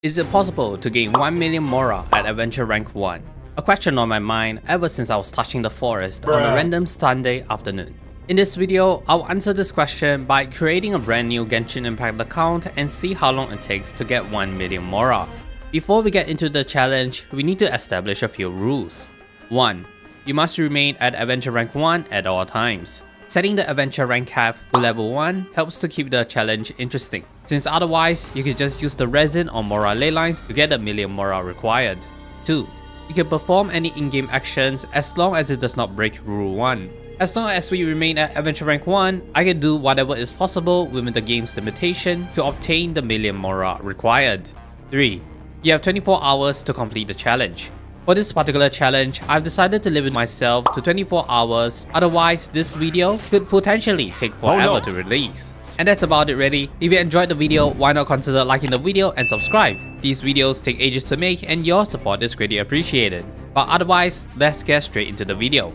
Is it possible to gain 1 million Mora at Adventure Rank 1? A question on my mind ever since I was touching the forest on a random Sunday afternoon. In this video, I'll answer this question by creating a brand new Genshin Impact account and see how long it takes to get 1 million Mora. Before we get into the challenge, we need to establish a few rules. 1. You must remain at Adventure Rank 1 at all times. Setting the Adventure Rank cap to level 1 helps to keep the challenge interesting, since otherwise you could just use the resin or Mora ley lines to get the million Mora required. 2. You can perform any in-game actions as long as it does not break Rule 1. As long as we remain at Adventure Rank 1, I can do whatever is possible within the game's limitation to obtain the million Mora required. 3. You have 24 hours to complete the challenge. For this particular challenge, I've decided to limit myself to 24 hours, otherwise this video could potentially take forever to release. And that's about it really. If you enjoyed the video, why not consider liking the video and subscribe. These videos take ages to make and your support is greatly appreciated. But otherwise, let's get straight into the video.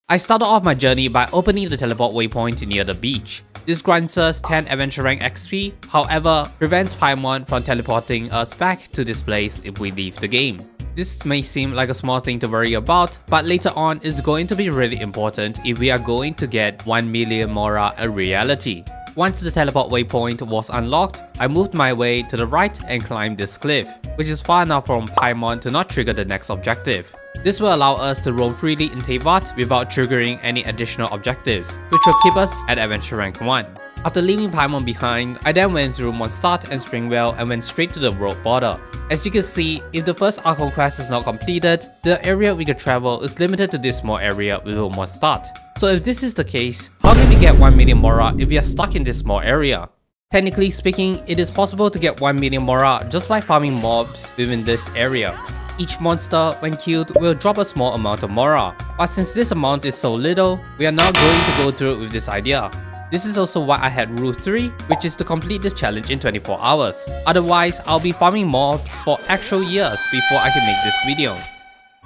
I started off my journey by opening the teleport waypoint near the beach. This grants us 10 Adventure Rank XP, however, prevents Paimon from teleporting us back to this place if we leave the game. This may seem like a small thing to worry about, but later on it's going to be really important if we are going to get 1 million Mora a reality. Once the teleport waypoint was unlocked, I moved my way to the right and climbed this cliff, which is far enough from Paimon to not trigger the next objective. This will allow us to roam freely in Teyvat without triggering any additional objectives, which will keep us at Adventure Rank 1. After leaving Paimon behind, I then went through Mondstadt and Springvale and went straight to the world border. As you can see, if the first Archon quest is not completed, the area we can travel is limited to this small area within Mondstadt. So if this is the case, how can we get 1 million Mora if we are stuck in this small area? Technically speaking, it is possible to get 1 million Mora just by farming mobs within this area. Each monster, when killed, will drop a small amount of Mora, but since this amount is so little, we are not going to go through with this idea. This is also why I had Rule 3, which is to complete this challenge in 24 hours. Otherwise, I'll be farming mobs for actual years before I can make this video.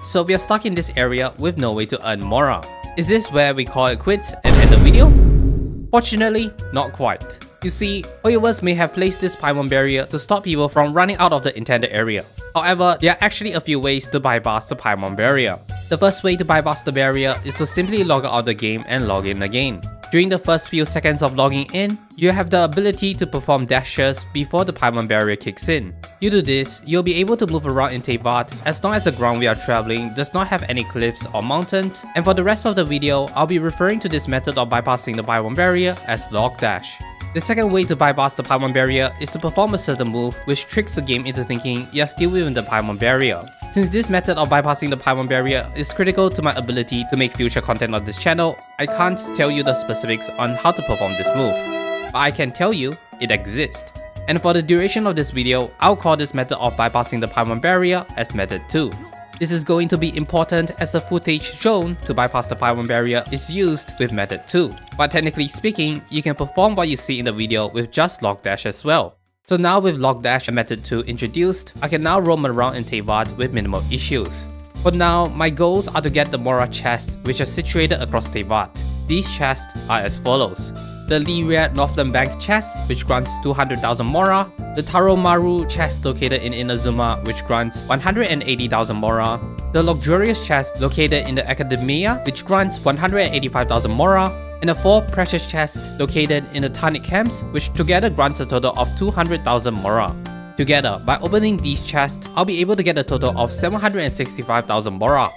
So we are stuck in this area with no way to earn Mora. Is this where we call it quits and end the video? Fortunately, not quite. You see, Hoyoverse may have placed this Paimon barrier to stop people from running out of the intended area. However, there are actually a few ways to bypass the Paimon barrier. The first way to bypass the barrier is to simply log out of the game and log in again. During the first few seconds of logging in, you have the ability to perform dashes before the Paimon barrier kicks in. Due to this, you'll be able to move around in Teyvat as long as the ground we are traveling does not have any cliffs or mountains, and for the rest of the video, I'll be referring to this method of bypassing the Paimon barrier as log dash. The second way to bypass the Paimon barrier is to perform a certain move which tricks the game into thinking you're still within the Paimon barrier. Since this method of bypassing the Paimon barrier is critical to my ability to make future content on this channel, I can't tell you the specifics on how to perform this move, but I can tell you it exists. And for the duration of this video, I'll call this method of bypassing the Paimon barrier as Method 2. This is going to be important as the footage shown to bypass the Paimon barrier is used with Method 2. But technically speaking, you can perform what you see in the video with just log dash as well. So now with log dash and Method 2 introduced, I can now roam around in Teyvat with minimal issues. For now, my goals are to get the Mora chests which are situated across Teyvat. These chests are as follows. The Lyria Northland Bank chest, which grants 200,000 Mora, the Taromaru chest located in Inazuma, which grants 180,000 Mora, the Luxurious chest located in the Academia, which grants 185,000 Mora, and the 4 Precious chests located in the Tanic camps, which together grants a total of 200,000 Mora. Together, by opening these chests, I'll be able to get a total of 765,000 Mora.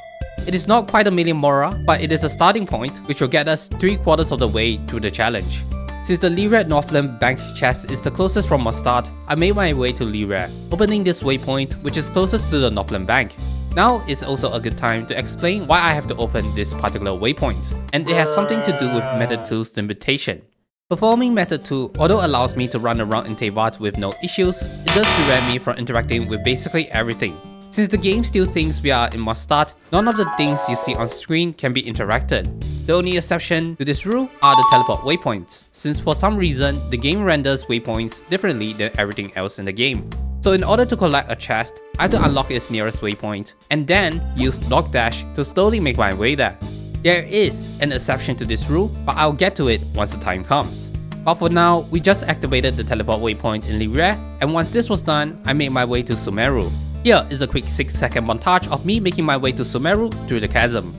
It is not quite a million Mora, but it is a starting point which will get us 3/4 of the way through the challenge. Since the Lyria Northland Bank chest is the closest from Mondstadt, I made my way to Lyria, opening this waypoint which is closest to the Northland Bank. Now is also a good time to explain why I have to open this particular waypoint, and it has something to do with Method 2's limitation. Performing Method 2, although allows me to run around in Teyvat with no issues, it does prevent me from interacting with basically everything. Since the game still thinks we are in Mondstadt, none of the things you see on screen can be interacted. The only exception to this rule are the teleport waypoints, since for some reason, the game renders waypoints differently than everything else in the game. So in order to collect a chest, I have to unlock its nearest waypoint, and then use log dash to slowly make my way there. There is an exception to this rule, but I'll get to it once the time comes. But for now, we just activated the teleport waypoint in Liyue, and once this was done, I made my way to Sumeru. Here is a quick 6-second montage of me making my way to Sumeru through the chasm.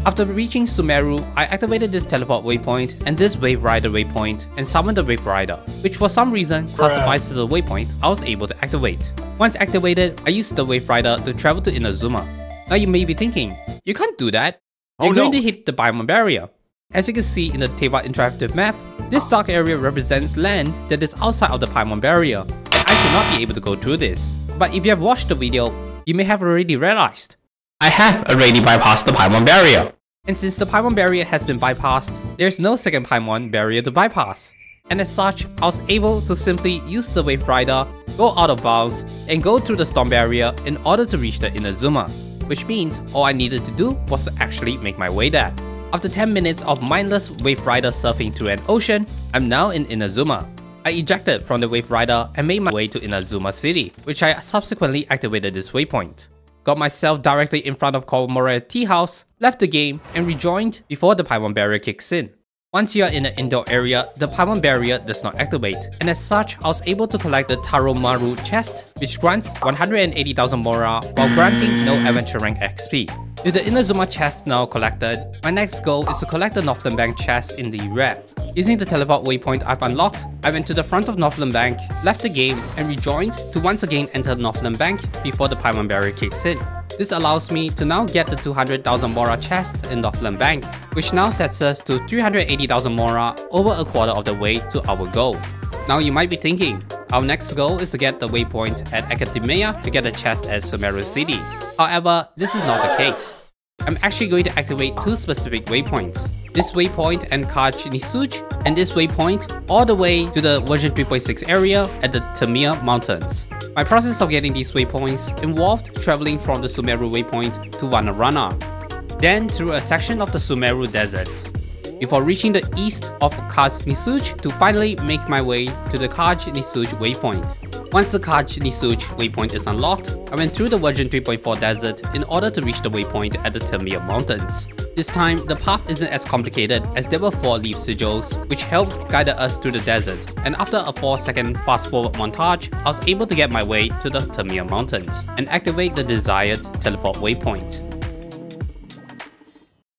After reaching Sumeru, I activated this teleport waypoint and this Wave Rider waypoint and summoned the Wave Rider, which for some reason classifies as a waypoint I was able to activate. Once activated, I used the Wave Rider to travel to Inazuma. Now you may be thinking, you can't do that. You're going to hit the Paimon barrier. As you can see in the Teyvat interactive map, this dark area represents land that is outside of the Paimon barrier, and I should not be able to go through this. But if you have watched the video, you may have already realized I have already bypassed the Paimon barrier. And since the Paimon barrier has been bypassed, there's no second Paimon barrier to bypass. And as such, I was able to simply use the Wave Rider, go out of bounds, and go through the storm barrier in order to reach the Inazuma. Which means all I needed to do was to actually make my way there. After 10 minutes of mindless Wave Rider surfing through an ocean, I'm now in Inazuma. I ejected from the Wave Rider and made my way to Inazuma City, which I subsequently activated this waypoint. Got myself directly in front of Komore Tea House, left the game, and rejoined before the Paimon barrier kicks in. Once you are in the indoor area, the Paimon barrier does not activate, and as such, I was able to collect the Taromaru chest, which grants 180,000 Mora while granting no adventure rank XP. With the Inazuma chest now collected, my next goal is to collect the Northland Bank chest in the red. Using the teleport waypoint I've unlocked, I went to the front of Northland Bank, left the game, and rejoined to once again enter Northland Bank before the Paimon barrier kicks in. This allows me to now get the 200,000 Mora chest in Northland Bank, which now sets us to 380,000 Mora, over a quarter of the way to our goal. Now you might be thinking, our next goal is to get the waypoint at Academia to get the chest at Sumeru City. However, this is not the case. I'm actually going to activate two specific waypoints. This waypoint and Kaj Nisuj, and this waypoint all the way to the version 3.6 area at the Tamiya Mountains. My process of getting these waypoints involved traveling from the Sumeru waypoint to Vanarana, then through a section of the Sumeru Desert, before reaching the east of Kaj Nisuj to finally make my way to the Kaj Nisuj waypoint. Once the Kaj Nisuj waypoint is unlocked, I went through the version 3.4 desert in order to reach the waypoint at the Tamiya Mountains. This time, the path isn't as complicated as there were 4 leaf sigils which helped guide us through the desert, and after a 4-second fast forward montage, I was able to get my way to the Tamiya Mountains and activate the desired teleport waypoint.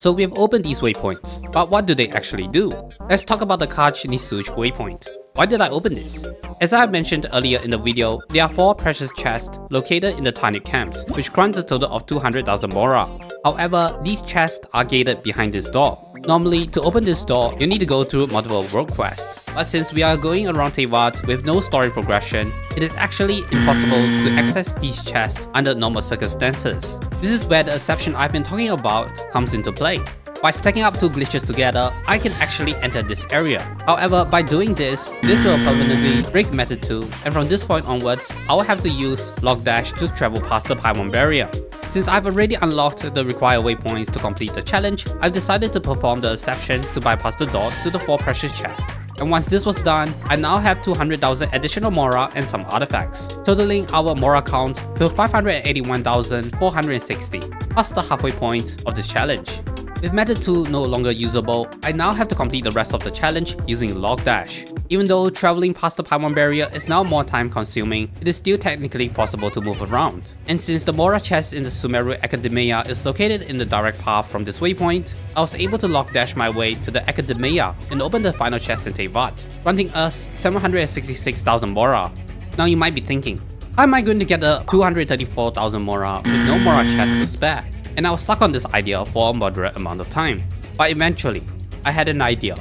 So we have opened these waypoints, but what do they actually do? Let's talk about the Kaj Nisuj waypoint. Why did I open this? As I mentioned earlier in the video, there are 4 precious chests located in the Tarnit camps, which grants a total of 200,000 Mora. However, these chests are gated behind this door. Normally, to open this door, you need to go through multiple world quests. But since we are going around Teyvat with no story progression, it is actually impossible to access these chests under normal circumstances. This is where the exception I've been talking about comes into play. By stacking up 2 glitches together, I can actually enter this area. However, by doing this will permanently break method 2, and from this point onwards, I will have to use Log Dash to travel past the Paimon barrier. Since I've already unlocked the required waypoints to complete the challenge, I've decided to perform the exception to bypass the door to the 4 precious chests. And once this was done, I now have 200,000 additional Mora and some artifacts, totaling our Mora count to 581,460, plus the halfway point of this challenge. With method 2 no longer usable, I now have to complete the rest of the challenge using Log Dash. Even though traveling past the Paimon barrier is now more time consuming, it is still technically possible to move around. And since the Mora chest in the Sumeru Academia is located in the direct path from this waypoint, I was able to Log Dash my way to the Academia and open the final chest in Teyvat, granting us 766,000 Mora. Now you might be thinking, how am I going to get the 234,000 Mora with no Mora chest to spare? And I was stuck on this idea for a moderate amount of time. But eventually, I had an idea.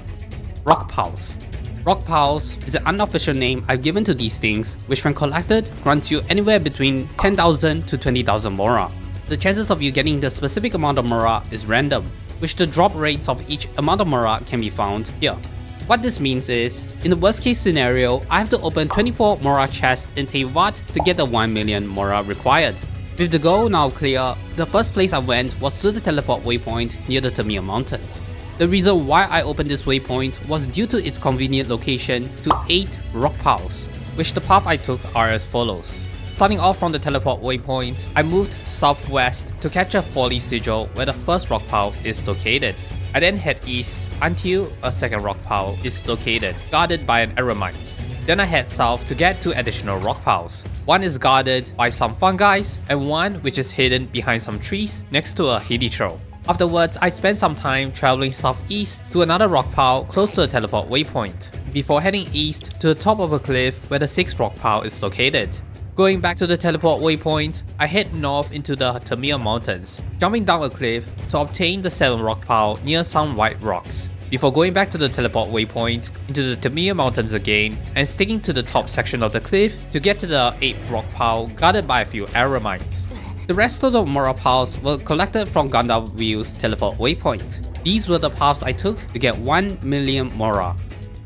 Rock Pulse. Rock Pulse is an unofficial name I've given to these things, which when collected, grants you anywhere between 10,000 to 20,000 Mora. The chances of you getting the specific amount of Mora is random, which the drop rates of each amount of Mora can be found here. What this means is, in the worst case scenario, I have to open 24 Mora chests in Teyvat to get the 1 million Mora required. With the goal now clear, the first place I went was to the teleport waypoint near the Tamiya Mountains. The reason why I opened this waypoint was due to its convenient location to 8 rock piles, which the path I took are as follows. Starting off from the teleport waypoint, I moved southwest to catch a 4-leaf sigil where the first rock pile is located. I then head east until a second rock pile is located, guarded by an eremite. Then I head south to get 2 additional rock piles. One is guarded by some fungi and one which is hidden behind some trees next to a Hilichurl. Afterwards, I spend some time traveling southeast to another rock pile close to a teleport waypoint, before heading east to the top of a cliff where the 6th rock pile is located. Going back to the teleport waypoint, I head north into the Termea Mountains, jumping down a cliff to obtain the 7th rock pile near some white rocks, before going back to the teleport waypoint into the Termea Mountains again and sticking to the top section of the cliff to get to the 8th rock pile guarded by a few eremites. The rest of the Mora piles were collected from Gandalf's teleport waypoint. These were the paths I took to get 1 million Mora.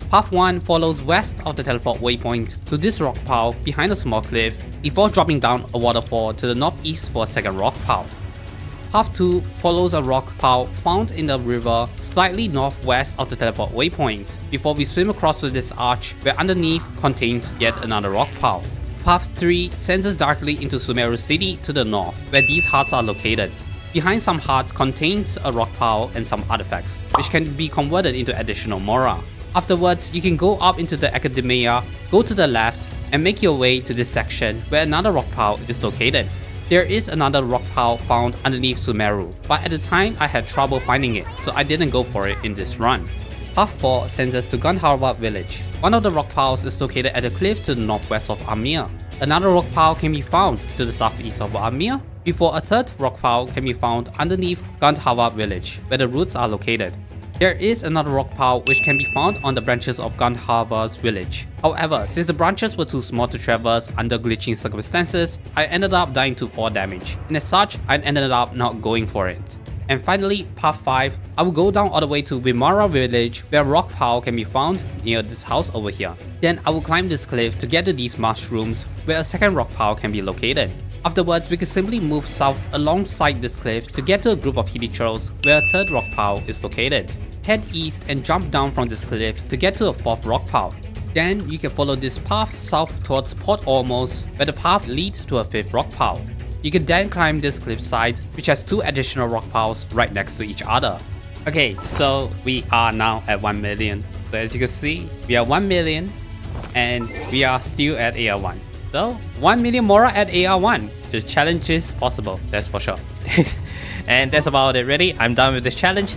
Path 1 follows west of the teleport waypoint to this rock pile behind a small cliff before dropping down a waterfall to the northeast for a second rock pile. Path 2 follows a rock pile found in the river slightly northwest of the teleport waypoint before we swim across to this arch where underneath contains yet another rock pile. Path 3 sends us directly into Sumeru City to the north, where these hearts are located. Behind some hearts contains a rock pile and some artifacts, which can be converted into additional Mora. Afterwards, you can go up into the Academia, go to the left, and make your way to this section where another rock pile is located. There is another rock pile found underneath Sumeru, but at the time I had trouble finding it, so I didn't go for it in this run. Path 4 sends us to Gandharva village. One of the rock piles is located at a cliff to the northwest of Amir. Another rock pile can be found to the southeast of Amir, before a third rock pile can be found underneath Gandharva village, where the roots are located. There is another rock pile which can be found on the branches of Gandharva's village. However, since the branches were too small to traverse under glitching circumstances, I ended up dying to 4 damage, and as such, I ended up not going for it. And finally, path 5, I will go down all the way to Vimara village where a rock pile can be found near this house over here. Then I will climb this cliff to get to these mushrooms where a second rock pile can be located. Afterwards, we can simply move south alongside this cliff to get to a group of Hilichurls where a third rock pile is located. Head east and jump down from this cliff to get to a 4th rock pile. Then you can follow this path south towards Port Ormos where the path leads to a 5th rock pile. You can then climb this cliffside which has 2 additional rock piles right next to each other. Okay, so we are now at 1 million. So as you can see, we are 1 million and we are still at AR1. So 1 million Mora at AR1. The challenge is possible, that's for sure. And that's about it really. I'm done with this challenge.